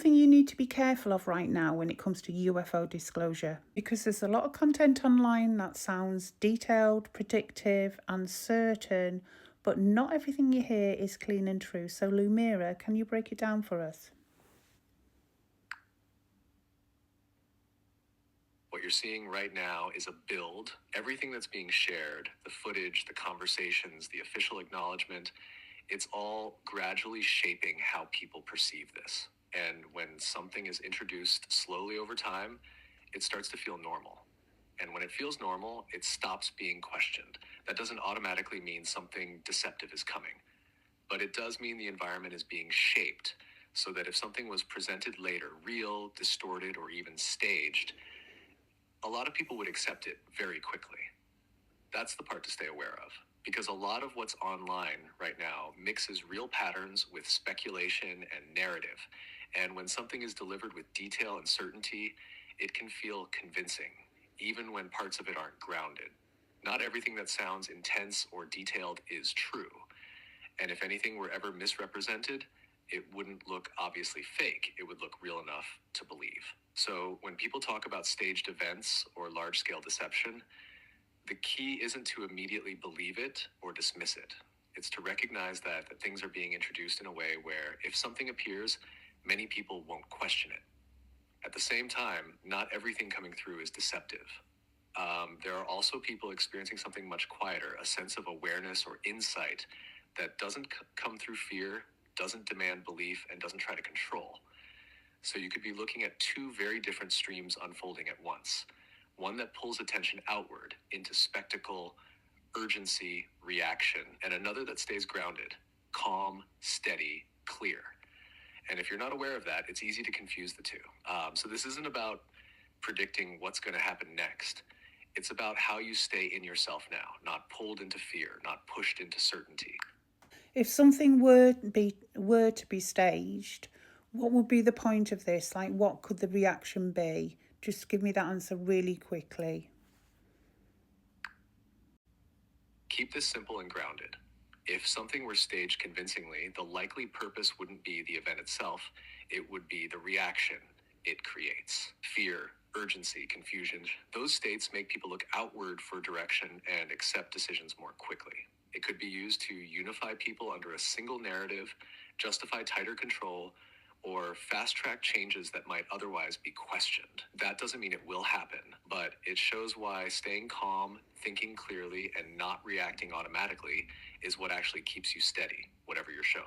something you need to be careful of right now when it comes to UFO disclosure, because there's a lot of content online that sounds detailed, predictive, and certain, but not everything you hear is clean and true. So Lumira, can you break it down for us? What you're seeing right now is a build. Everything that's being shared, the footage, the conversations, the official acknowledgement, it's all gradually shaping how people perceive this. And when something is introduced slowly over time, it starts to feel normal. And when it feels normal, it stops being questioned. That doesn't automatically mean something deceptive is coming, but it does mean the environment is being shaped so that if something was presented later, real, distorted, or even staged, a lot of people would accept it very quickly. That's the part to stay aware of, because a lot of what's online right now mixes real patterns with speculation and narrative. And when something is delivered with detail and certainty, it can feel convincing, even when parts of it aren't grounded. Not everything that sounds intense or detailed is true. And if anything were ever misrepresented, it wouldn't look obviously fake. It would look real enough to believe. So when people talk about staged events or large-scale deception, the key isn't to immediately believe it or dismiss it. It's to recognize that things are being introduced in a way where if something appears, many people won't question it. At the same time, not everything coming through is deceptive. There are also people experiencing something much quieter, a sense of awareness or insight that doesn't come through fear, doesn't demand belief, and doesn't try to control. So you could be looking at two very different streams unfolding at once. One that pulls attention outward into spectacle, urgency, reaction, and another that stays grounded, calm, steady, clear. And if you're not aware of that, it's easy to confuse the two. So this isn't about predicting what's going to happen next. It's about how you stay in yourself now, not pulled into fear, not pushed into certainty. If something were to be staged, what would be the point of this? Like, what could the reaction be? Just give me that answer really quickly. Keep this simple and grounded. If something were staged convincingly, the likely purpose wouldn't be the event itself, it would be the reaction it creates. Fear, urgency, confusion, those states make people look outward for direction and accept decisions more quickly. It could be used to unify people under a single narrative, justify tighter control, or fast-track changes that might otherwise be questioned. That doesn't mean it will happen, but it shows why staying calm, thinking clearly, and not reacting automatically is what actually keeps you steady, whatever you're shown.